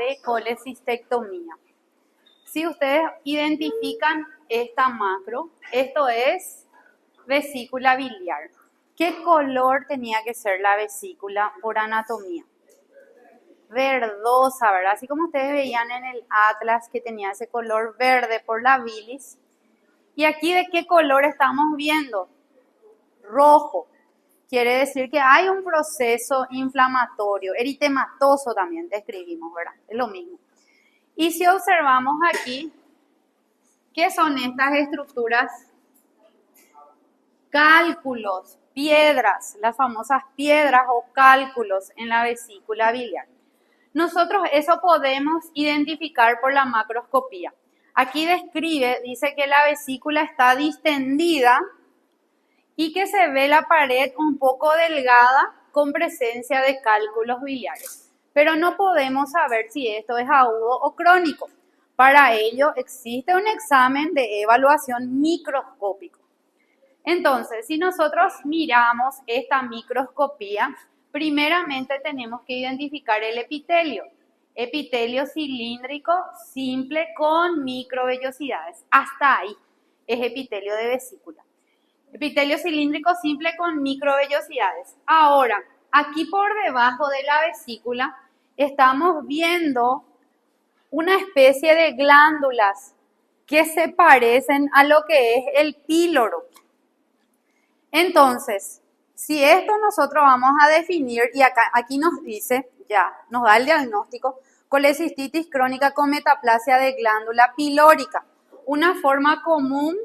de colecistectomía. Si ustedes identifican esta macro, esto es vesícula biliar. ¿Qué color tenía que ser la vesícula por anatomía? Verdosa, ¿verdad? Así como ustedes veían en el atlas que tenía ese color verde por la bilis. ¿Y aquí de qué color estamos viendo? Rojo. Quiere decir que hay un proceso inflamatorio, eritematoso también describimos, ¿verdad? Es lo mismo. Y si observamos aquí, ¿qué son estas estructuras? Cálculos, piedras, las famosas piedras o cálculos en la vesícula biliar. Nosotros eso podemos identificar por la macroscopía. Aquí describe, dice que la vesícula está distendida y que se ve la pared un poco delgada con presencia de cálculos biliares. Pero no podemos saber si esto es agudo o crónico. Para ello existe un examen de evaluación microscópico. Entonces, si nosotros miramos esta microscopía, primeramente tenemos que identificar el epitelio. Epitelio cilíndrico simple con microvellosidades. Hasta ahí es epitelio de vesícula. Epitelio cilíndrico simple con microvellosidades. Ahora, aquí por debajo de la vesícula estamos viendo una especie de glándulas que se parecen a lo que es el píloro. Entonces, si esto nosotros vamos a definir, y aquí nos dice, ya, nos da el diagnóstico, colecistitis crónica con metaplasia de glándula pilórica, una forma común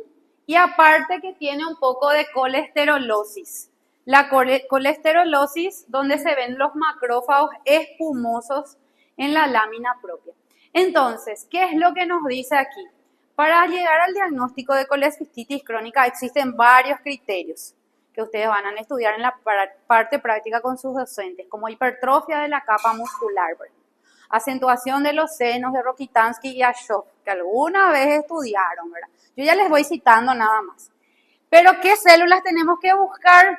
y aparte que tiene un poco de colesterolosis. La colesterolosis donde se ven los macrófagos espumosos en la lámina propia. Entonces, ¿qué es lo que nos dice aquí? Para llegar al diagnóstico de colecistitis crónica existen varios criterios que ustedes van a estudiar en la parte práctica con sus docentes, como hipertrofia de la capa muscular, acentuación de los senos de Rokitansky y Ashok, que alguna vez estudiaron, ¿verdad? Yo ya les voy citando nada más. Pero ¿qué células tenemos que buscar?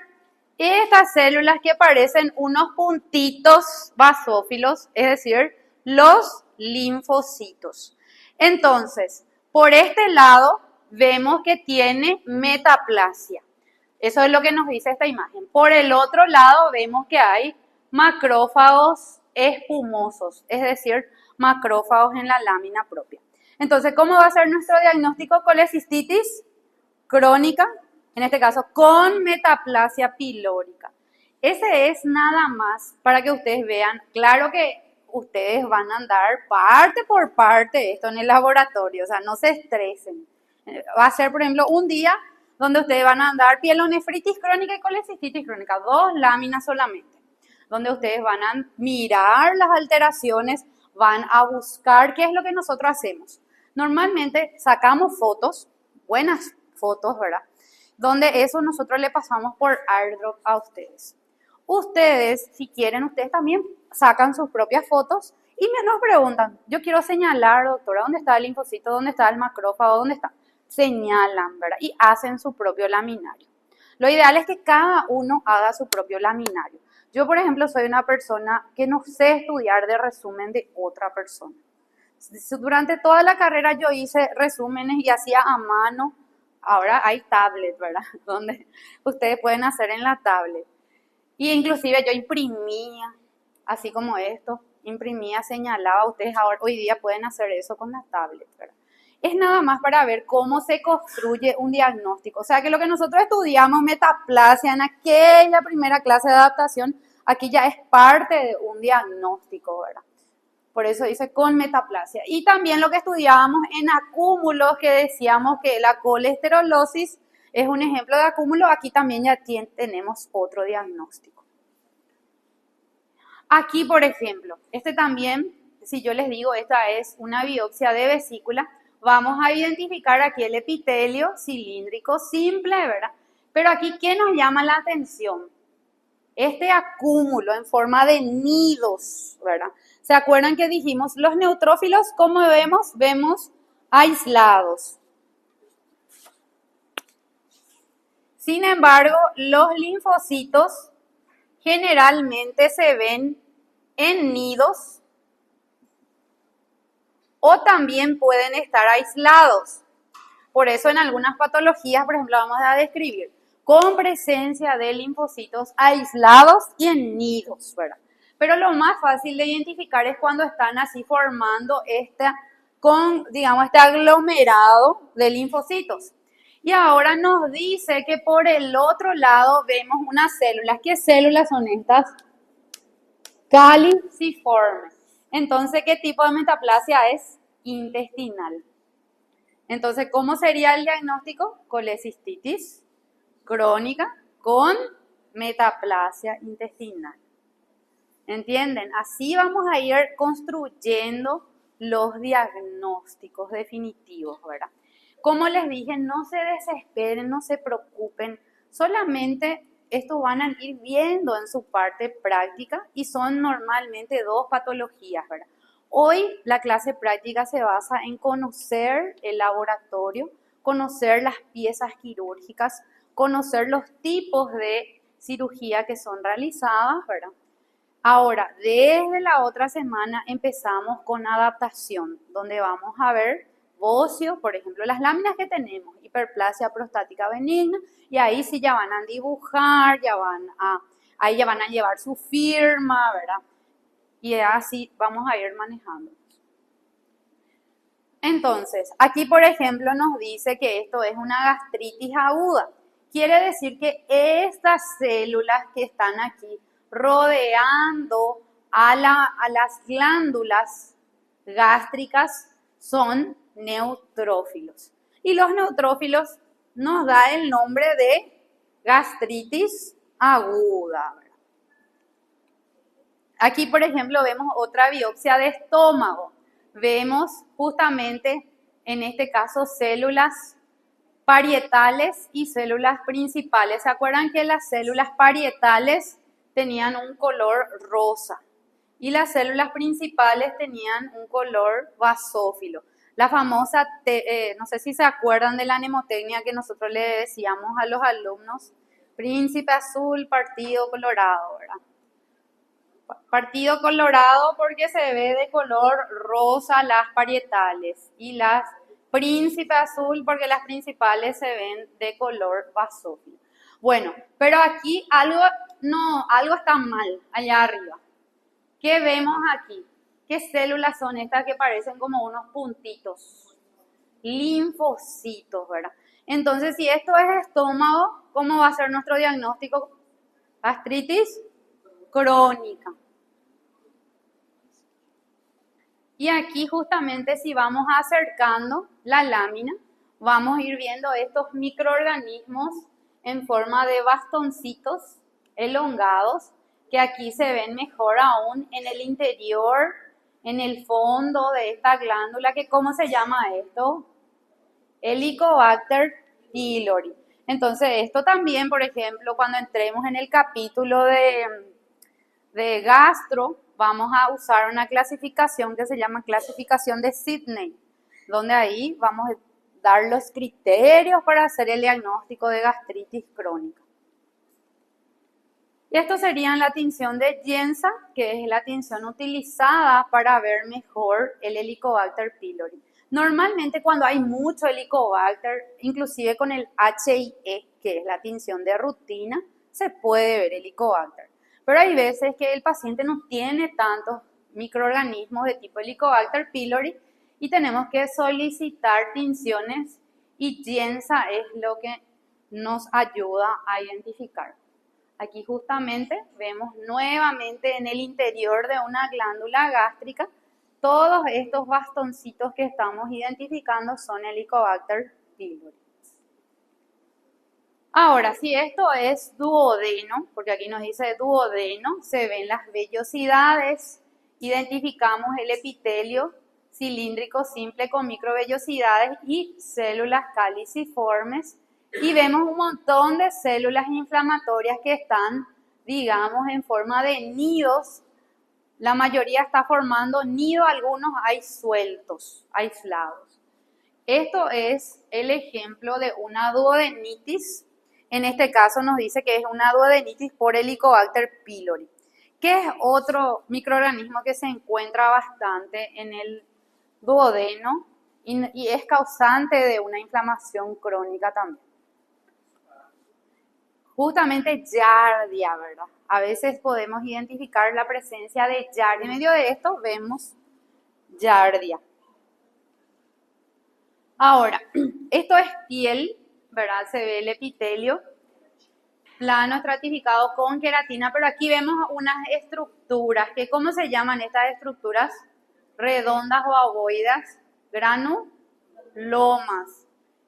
Estas células que parecen unos puntitos basófilos, es decir, los linfocitos. Entonces, por este lado vemos que tiene metaplasia. Eso es lo que nos dice esta imagen. Por el otro lado vemos que hay macrófagos espumosos, es decir, macrófagos en la lámina propia. Entonces, ¿cómo va a ser nuestro diagnóstico? Colecistitis crónica, en este caso con metaplasia pilórica. Ese es nada más para que ustedes vean. Claro que ustedes van a andar parte por parte esto en el laboratorio, o sea, no se estresen. Va a ser, por ejemplo, un día donde ustedes van a andar pielonefritis crónica y colecistitis crónica, 2 láminas solamente, donde ustedes van a mirar las alteraciones, van a buscar qué es lo que nosotros hacemos. Normalmente sacamos fotos, buenas fotos, ¿verdad? Donde eso nosotros le pasamos por AirDrop a ustedes. Ustedes, si quieren, ustedes también sacan sus propias fotos y nos preguntan, yo quiero señalar, doctora, ¿dónde está el linfocito? ¿Dónde está el macrófago? ¿Dónde está? Señalan, ¿verdad? Y hacen su propio laminario. Lo ideal es que cada uno haga su propio laminario. Yo, por ejemplo, soy una persona que no sé estudiar de resumen de otra persona. Durante toda la carrera yo hice resúmenes y hacía a mano. Ahora hay tablet, ¿verdad? Donde ustedes pueden hacer en la tablet. Y inclusive yo imprimía, así como esto, imprimía, señalaba. Ustedes ahora, hoy día pueden hacer eso con la tablet, ¿verdad? Es nada más para ver cómo se construye un diagnóstico. O sea que lo que nosotros estudiamos, metaplasia, en aquella primera clase de adaptación, aquí ya es parte de un diagnóstico, ¿verdad? Por eso dice con metaplasia. Y también lo que estudiábamos en acúmulos, que decíamos que la colesterolosis es un ejemplo de acúmulo, aquí también ya tenemos otro diagnóstico. Aquí, por ejemplo, este también, si yo les digo, esta es una biopsia de vesícula, vamos a identificar aquí el epitelio cilíndrico simple, ¿verdad? Pero aquí, ¿qué nos llama la atención? Este acúmulo en forma de nidos, ¿verdad? ¿Se acuerdan que dijimos los neutrófilos, cómo vemos? Vemos aislados. Sin embargo, los linfocitos generalmente se ven en nidos o también pueden estar aislados. Por eso en algunas patologías, por ejemplo, vamos a describir con presencia de linfocitos aislados y en nidos, ¿verdad? Pero lo más fácil de identificar es cuando están así formando este aglomerado de linfocitos. Y ahora nos dice que por el otro lado vemos unas células. ¿Qué células son estas? Caliciformes. Entonces, ¿qué tipo de metaplasia es? Intestinal. Entonces, ¿cómo sería el diagnóstico? Colecistitis crónica con metaplasia intestinal. ¿Entienden? Así vamos a ir construyendo los diagnósticos definitivos, ¿verdad? Como les dije, no se desesperen, no se preocupen, solamente esto van a ir viendo en su parte práctica y son normalmente 2 patologías, ¿verdad? Hoy la clase práctica se basa en conocer el laboratorio, conocer las piezas quirúrgicas, conocer los tipos de cirugía que son realizadas, ¿verdad? Ahora, desde la otra semana empezamos con adaptación, donde vamos a ver bocio, por ejemplo, las láminas que tenemos, hiperplasia prostática benigna, y ahí sí ya van a dibujar, ahí ya van a llevar su firma, ¿verdad? Y así vamos a ir manejando. Entonces, aquí por ejemplo nos dice que esto es una gastritis aguda. Quiere decir que estas células que están aquí rodeando a las glándulas gástricas son neutrófilos. Y los neutrófilos nos da el nombre de gastritis aguda. Aquí, por ejemplo, vemos otra biopsia de estómago. Vemos justamente, en este caso, células parietales y células principales. ¿Se acuerdan que las células parietales tenían un color rosa y las células principales tenían un color basófilo? La famosa, no sé si se acuerdan de la mnemotecnia que nosotros le decíamos a los alumnos, príncipe azul, partido colorado, ¿verdad? Partido colorado porque se ve de color rosa las parietales y las príncipe azul porque las principales se ven de color basófilo. Bueno, pero aquí algo está mal allá arriba. ¿Qué vemos aquí? ¿Qué células son estas que parecen como unos puntitos? Linfocitos, ¿verdad? Entonces, si esto es estómago, ¿cómo va a ser nuestro diagnóstico? Gastritis crónica. Y aquí justamente si vamos acercando la lámina, vamos a ir viendo estos microorganismos en forma de bastoncitos elongados, que aquí se ven mejor aún en el interior, en el fondo de esta glándula, que ¿cómo se llama esto? Helicobacter pylori. Entonces esto también, por ejemplo, cuando entremos en el capítulo de gastro, vamos a usar una clasificación que se llama clasificación de Sidney, donde ahí vamos a dar los criterios para hacer el diagnóstico de gastritis crónica. Y esto sería la tinción de Jensa, que es la tinción utilizada para ver mejor el Helicobacter pylori. Normalmente cuando hay mucho Helicobacter, inclusive con el HIE, que es la tinción de rutina, se puede ver Helicobacter. Pero hay veces que el paciente no tiene tantos microorganismos de tipo Helicobacter pylori y tenemos que solicitar tinciones y Jensa es lo que nos ayuda a identificar. Aquí justamente vemos nuevamente en el interior de una glándula gástrica, todos estos bastoncitos que estamos identificando son Helicobacter pylori. Ahora, si esto es duodeno, porque aquí nos dice duodeno, se ven las vellosidades, identificamos el epitelio cilíndrico simple con microvellosidades y células caliciformes, y vemos un montón de células inflamatorias que están, digamos, en forma de nidos. La mayoría está formando nido, algunos hay sueltos, aislados. Esto es el ejemplo de una duodenitis. En este caso nos dice que es una duodenitis por Helicobacter pylori, que es otro microorganismo que se encuentra bastante en el duodeno y es causante de una inflamación crónica también. Justamente Giardia, ¿verdad? A veces podemos identificar la presencia de Giardia. En medio de esto vemos Giardia. Ahora, esto es piel, ¿verdad? Se ve el epitelio plano estratificado con queratina, pero aquí vemos unas estructuras, que ¿cómo se llaman estas estructuras? Redondas o ovoides, granulomas.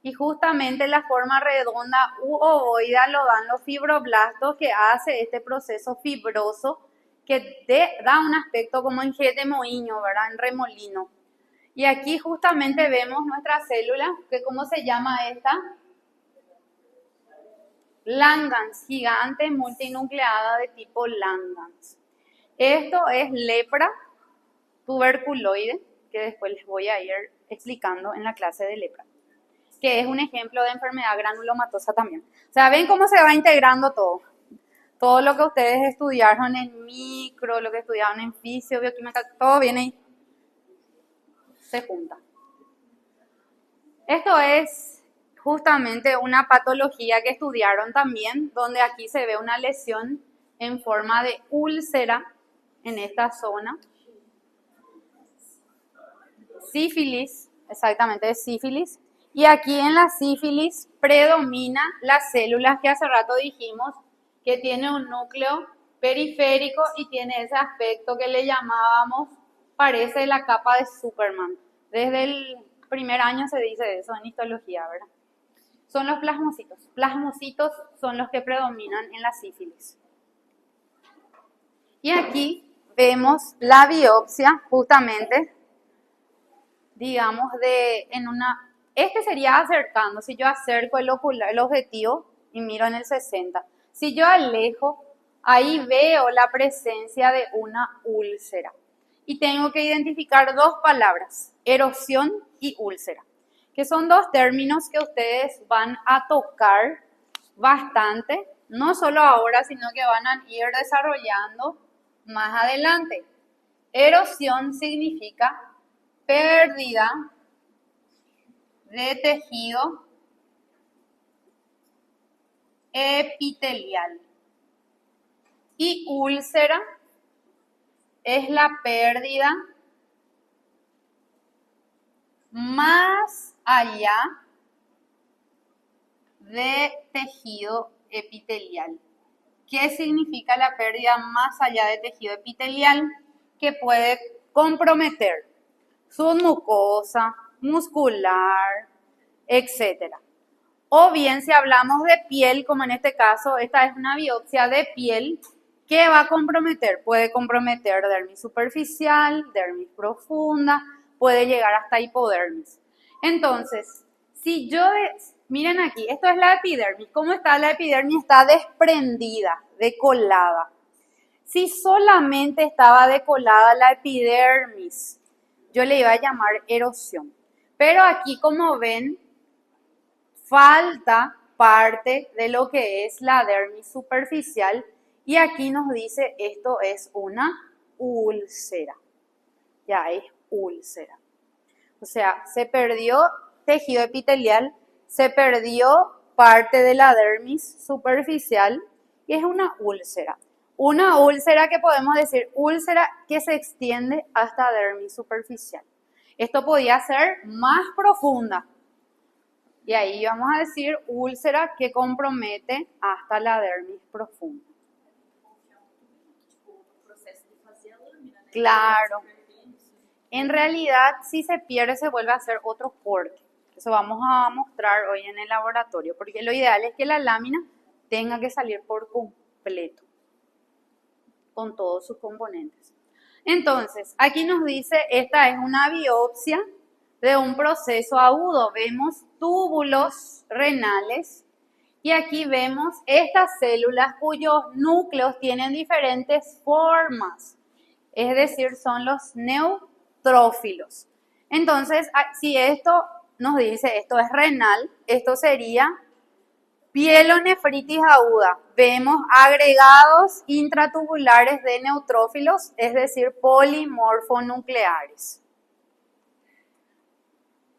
Y justamente la forma redonda u ovoide lo dan los fibroblastos, que hace este proceso fibroso que da un aspecto como en G de moinho, ¿verdad? En remolino. Y aquí justamente vemos nuestra célula, que ¿cómo se llama esta? Langhans, gigante multinucleada de tipo Langhans. Esto es lepra tuberculoide, que después les voy a ir explicando en la clase de lepra, que es un ejemplo de enfermedad granulomatosa también. O sea, ven cómo se va integrando todo. Todo lo que ustedes estudiaron en micro, lo que estudiaron en fisio, bioquímica, todo viene ahí. Se junta. Esto es justamente una patología que estudiaron también, donde aquí se ve una lesión en forma de úlcera en esta zona. Sífilis, exactamente, es sífilis. Y aquí en la sífilis predomina las células que hace rato dijimos que tiene un núcleo periférico y tiene ese aspecto que le llamábamos, parece la capa de Superman. Desde el primer año se dice eso en histología, ¿verdad? Son los plasmocitos. Plasmocitos son los que predominan en la sífilis. Y aquí vemos la biopsia justamente, digamos, este sería acercando. Si yo acerco el objetivo y miro en el 60. Si yo alejo, ahí veo la presencia de una úlcera. Y tengo que identificar dos palabras, erosión y úlcera, que son dos términos que ustedes van a tocar bastante, no solo ahora, sino que van a ir desarrollando más adelante. Erosión significa pérdida de tejido epitelial. Y úlcera es la pérdida más allá de tejido epitelial. ¿Qué significa la pérdida más allá de tejido epitelial? Que puede comprometer submucosa, muscular, etc. O bien si hablamos de piel, como en este caso, esta es una biopsia de piel, ¿qué va a comprometer? Puede comprometer dermis superficial, dermis profunda, puede llegar hasta hipodermis. Entonces, si yo, miren aquí, esto es la epidermis. ¿Cómo está la epidermis? Está desprendida, decolada. Si solamente estaba decolada la epidermis, yo le iba a llamar erosión. Pero aquí, como ven, falta parte de lo que es la dermis superficial y aquí nos dice esto es una úlcera. Ya es úlcera. O sea, se perdió tejido epitelial, se perdió parte de la dermis superficial y es una úlcera. Una úlcera que podemos decir úlcera que se extiende hasta dermis superficial. Esto podía ser más profunda. Y ahí vamos a decir úlcera que compromete hasta la dermis profunda. Claro. En realidad, si se pierde, se vuelve a hacer otro corte. Eso vamos a mostrar hoy en el laboratorio, porque lo ideal es que la lámina tenga que salir por completo, con todos sus componentes. Entonces, aquí nos dice, esta es una biopsia de un proceso agudo. Vemos túbulos renales y aquí vemos estas células cuyos núcleos tienen diferentes formas, es decir, son los neutrófilos. Entonces, si esto nos dice, esto es renal, esto sería pielonefritis aguda. Vemos agregados intratubulares de neutrófilos, es decir, polimorfonucleares.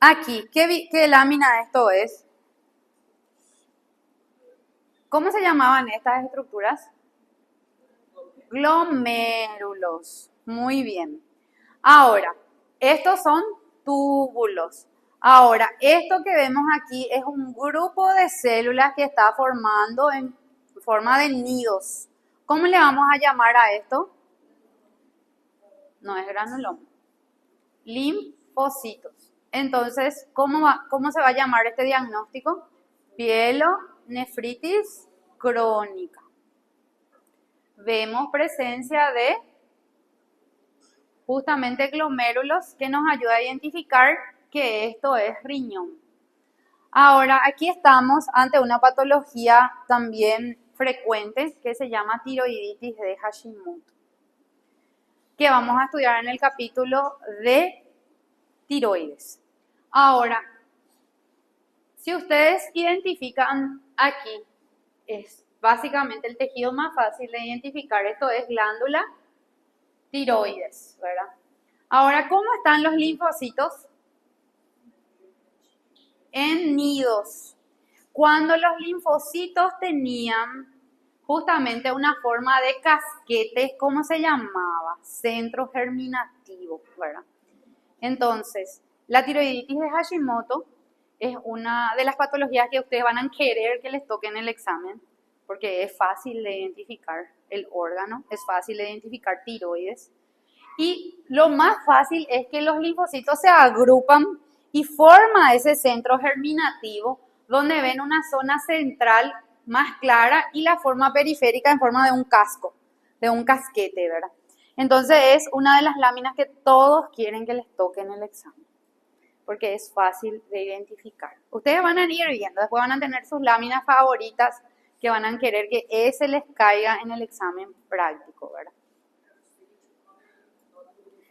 Aquí, ¿qué lámina esto es? ¿Cómo se llamaban estas estructuras? Glomérulos. Muy bien. Ahora, estos son túbulos. Ahora, esto que vemos aquí es un grupo de células que está formando en forma de nidos. ¿Cómo le vamos a llamar a esto? No es granuloma. Linfocitos. Entonces, ¿cómo se va a llamar este diagnóstico? Pielonefritis crónica. Vemos presencia de justamente glomérulos que nos ayuda a identificar que esto es riñón. Ahora, aquí estamos ante una patología también frecuente que se llama tiroiditis de Hashimoto, que vamos a estudiar en el capítulo de tiroides. Ahora, si ustedes identifican aquí, es básicamente el tejido más fácil de identificar, esto es glándula tiroides, ¿verdad? Ahora, ¿cómo están los linfocitos? En nidos. Cuando los linfocitos tenían justamente una forma de casquetes, ¿cómo se llamaba? Centro germinativo, ¿verdad? Entonces, la tiroiditis de Hashimoto es una de las patologías que ustedes van a querer que les toque en el examen, porque es fácil de identificar el órgano, es fácil de identificar tiroides. Y lo más fácil es que los linfocitos se agrupan y forma ese centro germinativo donde ven una zona central más clara y la forma periférica en forma de un casco, de un casquete, ¿verdad? Entonces es una de las láminas que todos quieren que les toque en el examen, porque es fácil de identificar. Ustedes van a ir viendo, después van a tener sus láminas favoritas que van a querer que ese les caiga en el examen práctico, ¿verdad?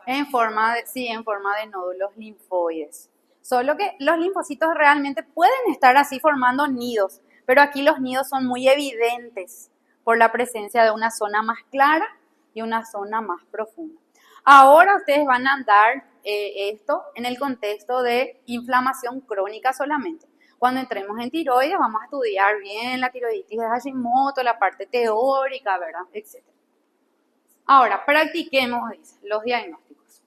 En forma de nódulos linfoides. Solo que los linfocitos realmente pueden estar así formando nidos, pero aquí los nidos son muy evidentes por la presencia de una zona más clara y una zona más profunda. Ahora ustedes van a dar esto en el contexto de inflamación crónica solamente. Cuando entremos en tiroides vamos a estudiar bien la tiroiditis de Hashimoto, la parte teórica, ¿verdad? Etcétera. Ahora, practiquemos, dice, los diagnósticos.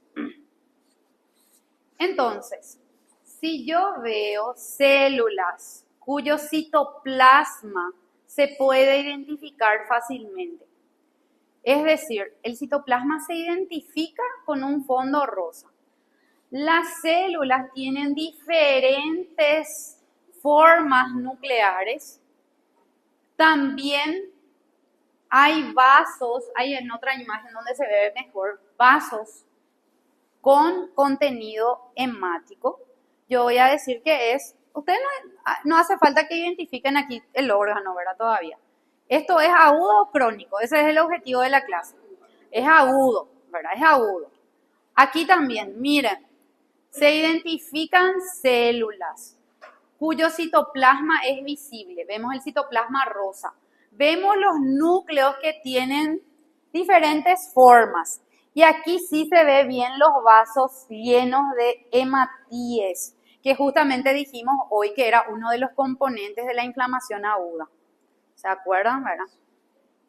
Entonces, si yo veo células cuyo citoplasma se puede identificar fácilmente, es decir, el citoplasma se identifica con un fondo rosa. Las células tienen diferentes formas nucleares. También hay vasos, hay en otra imagen donde se ve mejor, vasos con contenido hemático. Yo voy a decir que ustedes no hace falta que identifiquen aquí el órgano, ¿verdad? Todavía. ¿Esto es agudo o crónico? Ese es el objetivo de la clase. Es agudo, ¿verdad? Es agudo. Aquí también, miren, se identifican células cuyo citoplasma es visible. Vemos el citoplasma rosa. Vemos los núcleos que tienen diferentes formas. Y aquí sí se ve bien los vasos llenos de hematíes, que justamente dijimos hoy que era uno de los componentes de la inflamación aguda. ¿Se acuerdan, verdad?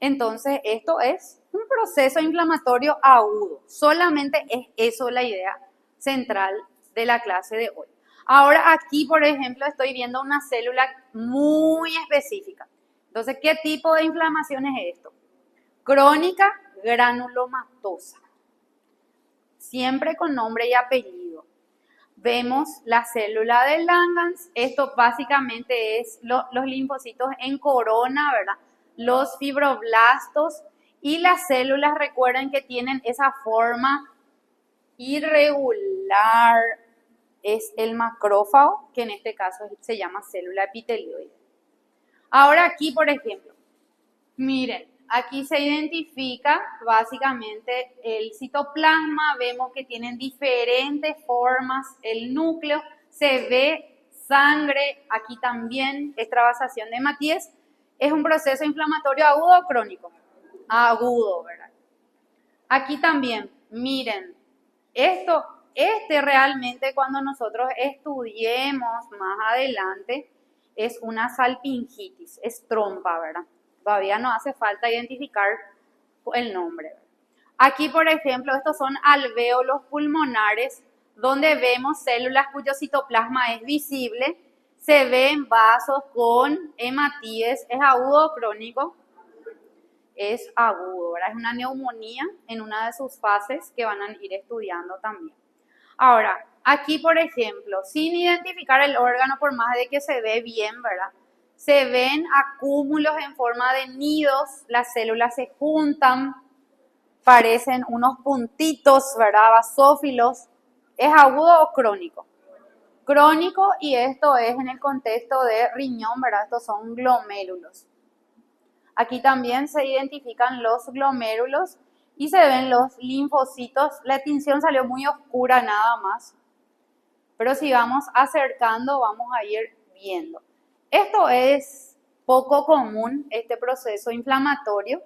Entonces, esto es un proceso inflamatorio agudo. Solamente es eso la idea central de la clase de hoy. Ahora aquí, por ejemplo, estoy viendo una célula muy específica. Entonces, ¿qué tipo de inflamación es esto? Crónica granulomatosa. Siempre con nombre y apellido. Vemos la célula de Langhans. Esto básicamente es los linfocitos en corona, ¿verdad? Los fibroblastos y las células, recuerden que tienen esa forma irregular. Es el macrófago, que en este caso se llama célula epitelioide. Ahora aquí, por ejemplo, miren, aquí se identifica básicamente el citoplasma, vemos que tienen diferentes formas, el núcleo, se ve sangre, aquí también extravasación de hematíes. ¿Es un proceso inflamatorio agudo o crónico? Agudo, ¿verdad? Aquí también, miren, esto Este realmente cuando nosotros estudiemos más adelante es una salpingitis, es trompa, ¿verdad? Todavía no hace falta identificar el nombre. Aquí, por ejemplo, estos son alvéolos pulmonares, donde vemos células cuyo citoplasma es visible. Se ven vasos con hematíes. ¿Es agudo o crónico? Es agudo, ¿verdad? Es una neumonía en una de sus fases que van a ir estudiando también. Ahora, aquí, por ejemplo, sin identificar el órgano, por más de que se ve bien, ¿verdad? Se ven acúmulos en forma de nidos, las células se juntan, parecen unos puntitos, ¿verdad? Basófilos. ¿Es agudo o crónico? Crónico, y esto es en el contexto de riñón, ¿verdad? Estos son glomérulos. Aquí también se identifican los glomérulos y se ven los linfocitos. La tinción salió muy oscura nada más, pero si vamos acercando vamos a ir viendo. Esto es poco común, este proceso inflamatorio,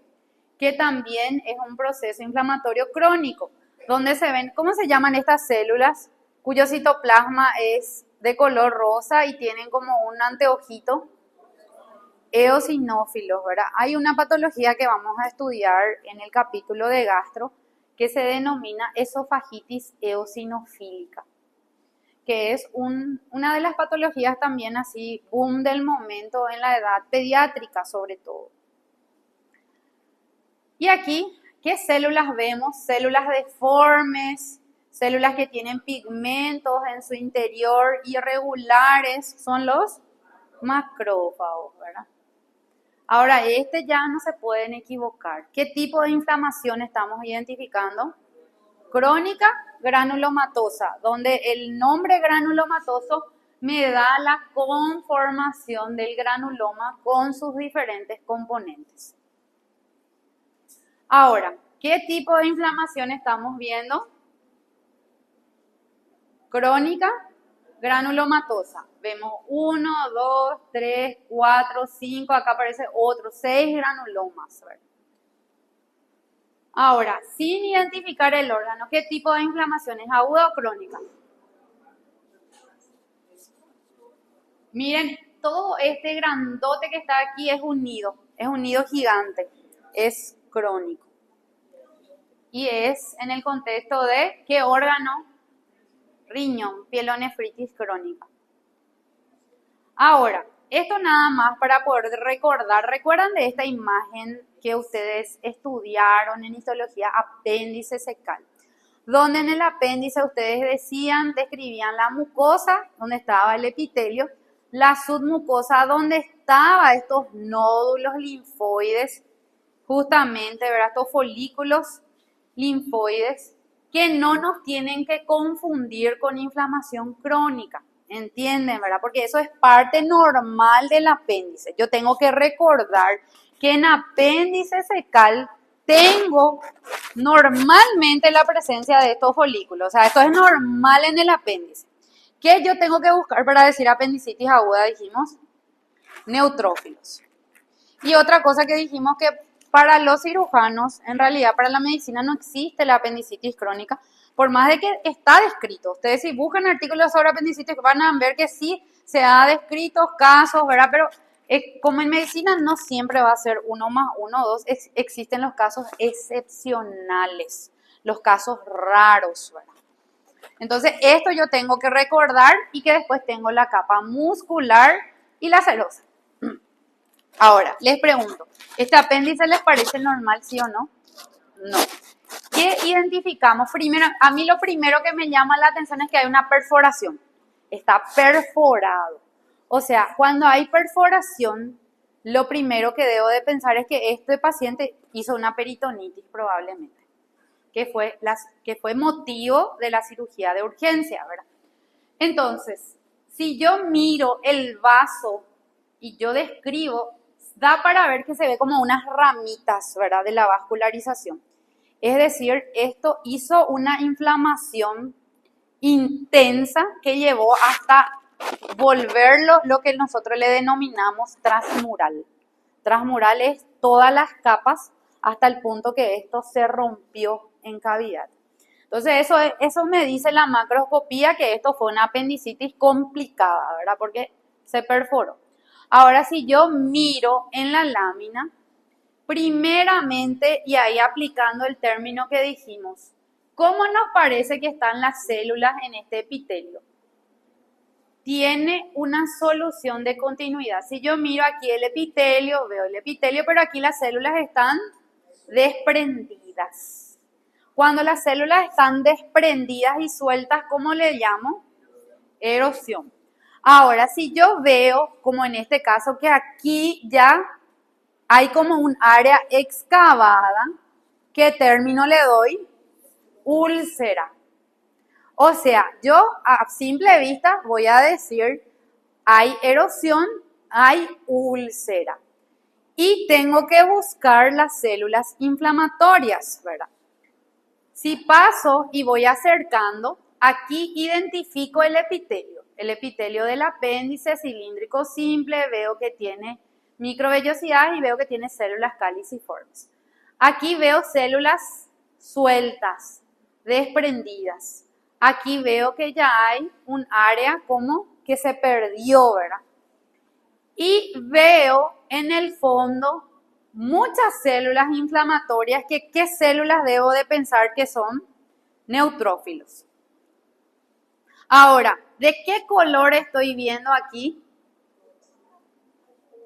que también es un proceso inflamatorio crónico, donde se ven, ¿cómo se llaman estas células? Cuyo citoplasma es de color rosa y tienen como un anteojito. Eosinófilos, ¿verdad? Hay una patología que vamos a estudiar en el capítulo de gastro que se denomina esofagitis eosinofílica, que es una de las patologías también así, boom del momento en la edad pediátrica sobre todo. Y aquí, ¿qué células vemos? Células deformes, células que tienen pigmentos en su interior irregulares, son los macrófagos, ¿verdad? Ahora, ya no se pueden equivocar. ¿Qué tipo de inflamación estamos identificando? Crónica granulomatosa, donde el nombre granulomatoso me da la conformación del granuloma con sus diferentes componentes. Ahora, ¿qué tipo de inflamación estamos viendo? Crónica granulomatosa. Vemos 1, 2, 3, 4, 5, acá aparece otro, 6 granulomas. Ahora, sin identificar el órgano, ¿qué tipo de inflamación es? ¿Aguda o crónica? Miren, todo este grandote que está aquí es un nido gigante, es crónico. Y es en el contexto de ¿qué órgano? Riñón, pielonefritis crónica. Ahora, esto nada más para poder recordar. ¿Recuerdan de esta imagen que ustedes estudiaron en histología, apéndice cecal? Donde en el apéndice ustedes describían la mucosa, donde estaba el epitelio, la submucosa, donde estaban estos nódulos linfoides, justamente, ¿verdad? Estos folículos linfoides, que no nos tienen que confundir con inflamación crónica. ¿Entienden, verdad? Porque eso es parte normal del apéndice. Yo tengo que recordar que en apéndice cecal tengo normalmente la presencia de estos folículos. O sea, esto es normal en el apéndice. ¿Qué yo tengo que buscar para decir apendicitis aguda? Dijimos neutrófilos. Y otra cosa que dijimos que para los cirujanos, en realidad para la medicina no existe la apendicitis crónica, por más de que está descrito. Ustedes si buscan artículos sobre apendicitis van a ver que sí se ha descrito casos, ¿verdad? Pero como en medicina no siempre va a ser 1 más 1 o 2, existen los casos excepcionales, los casos raros, ¿verdad? Entonces esto yo tengo que recordar y que después tengo la capa muscular y la serosa. Ahora, les pregunto, ¿este apéndice les parece normal, sí o no? No. ¿Qué identificamos? Primero, a mí lo primero que me llama la atención es que hay una perforación. Está perforado. O sea, cuando hay perforación, lo primero que debo de pensar es que este paciente hizo una peritonitis probablemente, que fue motivo de la cirugía de urgencia, ¿verdad? Entonces, si yo miro el vaso y yo describo, da para ver que se ve como unas ramitas, ¿verdad? De la vascularización. Es decir, esto hizo una inflamación intensa que llevó hasta volverlo lo que nosotros le denominamos transmural. Transmural es todas las capas hasta el punto que esto se rompió en cavidad. Entonces eso me dice la macroscopía que esto fue una apendicitis complicada, ¿verdad? Porque se perforó. Ahora si yo miro en la lámina, primeramente, y ahí aplicando el término que dijimos, ¿cómo nos parece que están las células en este epitelio? Tiene una solución de continuidad. Si yo miro aquí el epitelio, veo el epitelio, pero aquí las células están desprendidas. Cuando las células están desprendidas y sueltas, ¿cómo le llamo? Erosión. Ahora, si yo veo, como en este caso, que aquí ya hay como un área excavada, ¿qué término le doy? Úlcera. O sea, yo a simple vista voy a decir, hay erosión, hay úlcera. Y tengo que buscar las células inflamatorias, ¿verdad? Si paso y voy acercando, aquí identifico el epitelio del apéndice cilíndrico simple, veo que tiene microvellosidad y veo que tiene células caliciformes. Aquí veo células sueltas, desprendidas. Aquí veo que ya hay un área como que se perdió, ¿verdad? Y veo en el fondo muchas células inflamatorias que ¿qué células debo de pensar que son? Neutrófilos. Ahora, ¿de qué color estoy viendo aquí?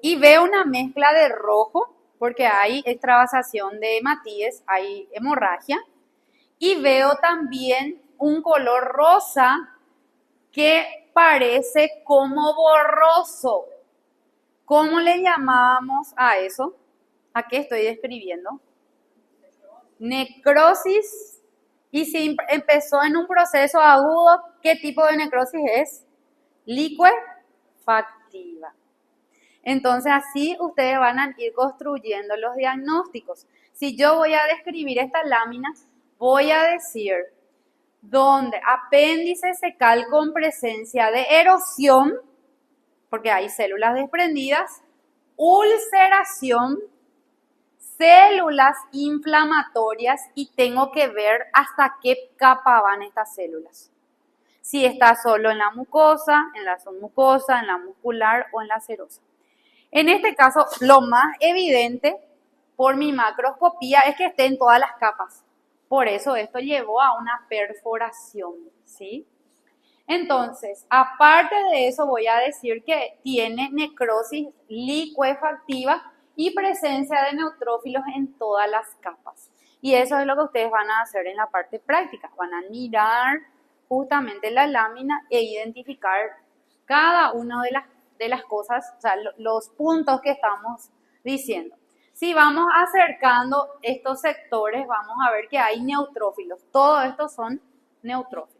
Y veo una mezcla de rojo, porque hay extravasación de hematíes, hay hemorragia. Y veo también un color rosa que parece como borroso. ¿Cómo le llamábamos a eso? ¿A qué estoy describiendo? Necrosis. Y si empezó en un proceso agudo, ¿qué tipo de necrosis es? Licuefactiva. Entonces así ustedes van a ir construyendo los diagnósticos. Si yo voy a describir esta lámina, voy a decir donde apéndice secal con presencia de erosión, porque hay células desprendidas, ulceración, células inflamatorias y tengo que ver hasta qué capa van estas células. Si está solo en la mucosa, en la submucosa, en la muscular o en la serosa. En este caso, lo más evidente por mi macroscopía es que esté en todas las capas. Por eso esto llevó a una perforación, ¿sí? Entonces, aparte de eso, voy a decir que tiene necrosis licuefactiva y presencia de neutrófilos en todas las capas. Y eso es lo que ustedes van a hacer en la parte práctica. Van a mirar justamente la lámina e identificar cada una de las cosas, o sea, los puntos que estamos diciendo. Si vamos acercando estos sectores, vamos a ver que hay neutrófilos. Todos estos son neutrófilos.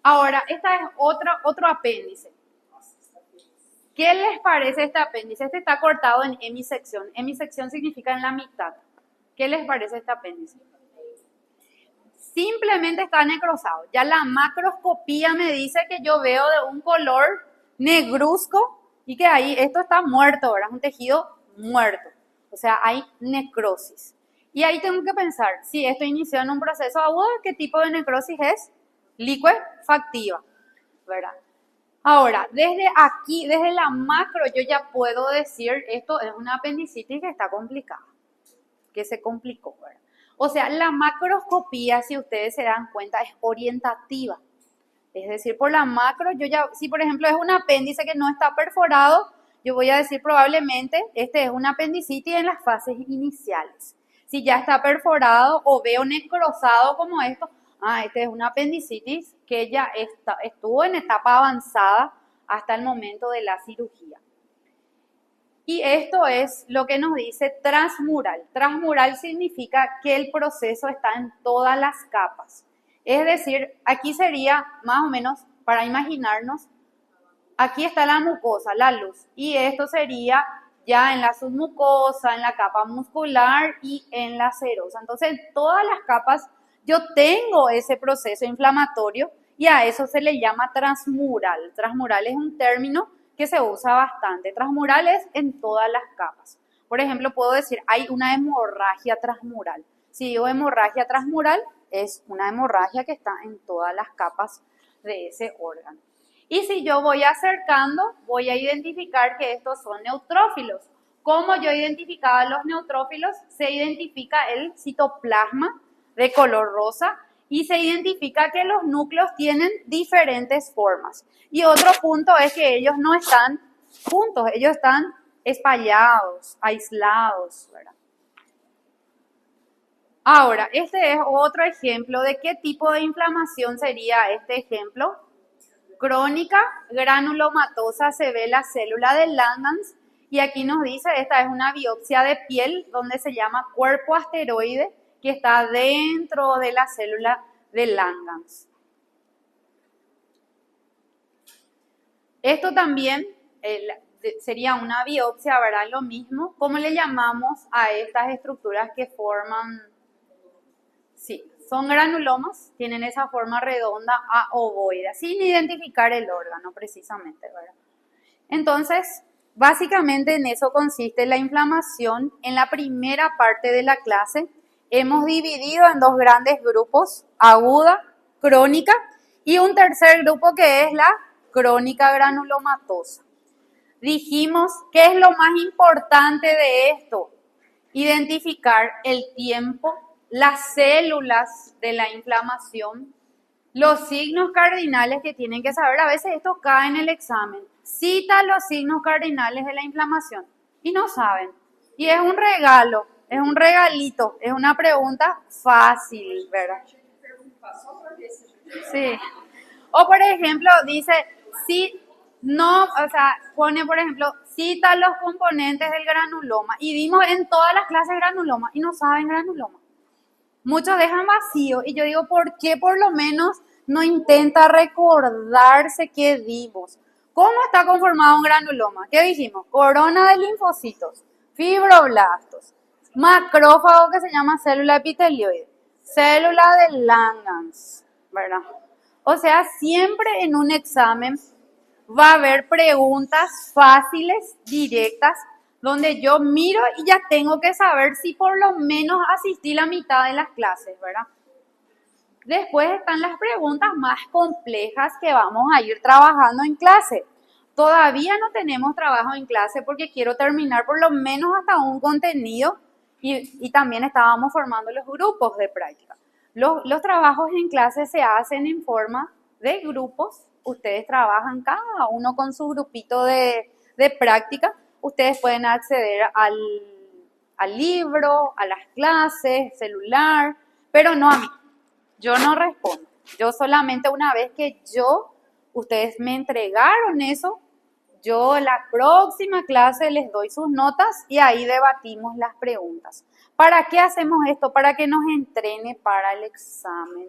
Ahora, esta es otro apéndice. ¿Qué les parece este apéndice? Este está cortado en hemisección. Hemisección significa en la mitad. ¿Qué les parece este apéndice? Simplemente está necrosado. Ya la macroscopía me dice que yo veo de un color negruzco y que ahí esto está muerto, ¿verdad? Es un tejido muerto. O sea, hay necrosis. Y ahí tengo que pensar, si esto inició en un proceso agudo, ¿qué tipo de necrosis es? Licuefactiva, ¿verdad? Ahora, desde aquí, desde la macro, yo ya puedo decir, esto es una apendicitis que está complicada, que se complicó, ¿verdad? O sea, la macroscopía, si ustedes se dan cuenta, es orientativa. Es decir, por la macro, yo ya, si por ejemplo es un apéndice que no está perforado, yo voy a decir probablemente, este es un apendicitis en las fases iniciales. Si ya está perforado o veo necrosado como esto, este es una apendicitis que ya estuvo en etapa avanzada hasta el momento de la cirugía. Y esto es lo que nos dice transmural. Transmural significa que el proceso está en todas las capas. Es decir, aquí sería más o menos para imaginarnos, aquí está la mucosa, la luz, y esto sería ya en la submucosa, en la capa muscular y en la serosa. Entonces, en todas las capas yo tengo ese proceso inflamatorio y a eso se le llama transmural. Transmural es un término que se usa bastante. Transmural es en todas las capas. Por ejemplo, puedo decir, hay una hemorragia transmural. Si digo hemorragia transmural, es una hemorragia que está en todas las capas de ese órgano. Y si yo voy acercando, voy a identificar que estos son neutrófilos. ¿Cómo yo identificaba los neutrófilos? Se identifica el citoplasma de color rosa y se identifica que los núcleos tienen diferentes formas. Y otro punto es que ellos no están juntos, ellos están espallados, aislados, ¿verdad? Ahora, este es otro ejemplo de qué tipo de inflamación sería este ejemplo. Crónica granulomatosa, se ve la célula de Langhans y aquí nos dice, esta es una biopsia de piel donde se llama cuerpo asteroide que está dentro de la célula de Langhans. Esto también sería una biopsia, ¿verdad? Lo mismo. ¿Cómo le llamamos a estas estructuras que forman? Sí, son granulomas, tienen esa forma redonda a ovoide, sin identificar el órgano precisamente, ¿verdad? Entonces, básicamente en eso consiste la inflamación. En la primera parte de la clase hemos dividido en dos grandes grupos, aguda, crónica, y un tercer grupo que es la crónica granulomatosa. Dijimos, ¿qué es lo más importante de esto? Identificar el tiempo, las células de la inflamación, los signos cardinales que tienen que saber. A veces esto cae en el examen. Cita los signos cardinales de la inflamación y no saben. Y es un regalo, es un regalito, es una pregunta fácil, ¿verdad? Sí. O por ejemplo, dice, si no, o sea, pone por ejemplo, cita los componentes del granuloma y dimos en todas las clases granuloma y no saben granuloma. Muchos dejan vacío y yo digo, ¿por qué por lo menos no intenta recordarse qué dimos? ¿Cómo está conformado un granuloma? ¿Qué dijimos? Corona de linfocitos, fibroblastos, macrófago que se llama célula epitelioide, célula de Langhans, ¿verdad? O sea, siempre en un examen va a haber preguntas fáciles, directas, donde yo miro y ya tengo que saber si por lo menos asistí la mitad de las clases, ¿verdad? Después están las preguntas más complejas que vamos a ir trabajando en clase. Todavía no tenemos trabajo en clase porque quiero terminar por lo menos hasta un contenido y también estábamos formando los grupos de práctica. Los trabajos en clase se hacen en forma de grupos. Ustedes trabajan cada uno con su grupito de práctica. Ustedes pueden acceder al libro, a las clases, celular, pero no a mí. Yo no respondo. Yo solamente una vez que ustedes me entregaron eso, yo la próxima clase les doy sus notas y ahí debatimos las preguntas. ¿Para qué hacemos esto? Para que nos entrene para el examen,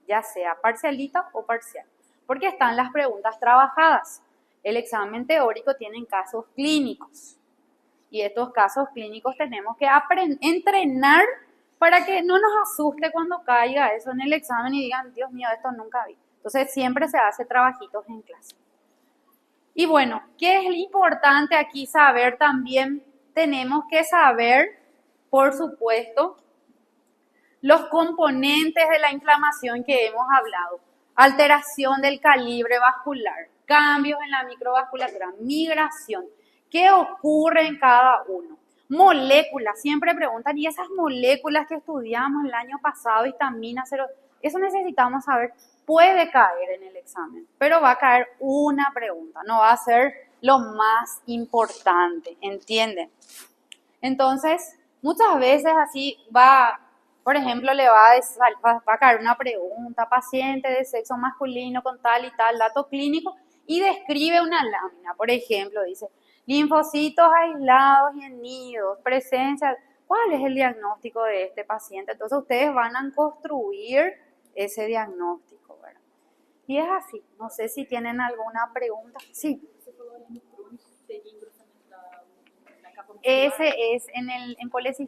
ya sea parcialita o parcial, porque están las preguntas trabajadas. El examen teórico tiene casos clínicos y estos casos clínicos tenemos que entrenar para que no nos asuste cuando caiga eso en el examen y digan, Dios mío, esto nunca vi. Entonces siempre se hace trabajitos en clase. Y bueno, ¿qué es importante aquí saber también? Tenemos que saber, por supuesto, los componentes de la inflamación que hemos hablado. Alteración del calibre vascular, cambios en la microvasculatura, migración. ¿Qué ocurre en cada uno? Moléculas, siempre preguntan, ¿y esas moléculas que estudiamos el año pasado, histamina, eso necesitamos saber? Puede caer en el examen, pero va a caer una pregunta, no va a ser lo más importante, ¿entienden? Entonces, muchas veces así por ejemplo, le va a caer una pregunta, paciente de sexo masculino con tal y tal dato clínico y describe una lámina, por ejemplo, dice, linfocitos aislados y en nidos, presencia, ¿cuál es el diagnóstico de este paciente? Entonces ustedes van a construir ese diagnóstico, ¿verdad? Y es así, no sé si tienen alguna pregunta. Sí. Ese es en colecistoma.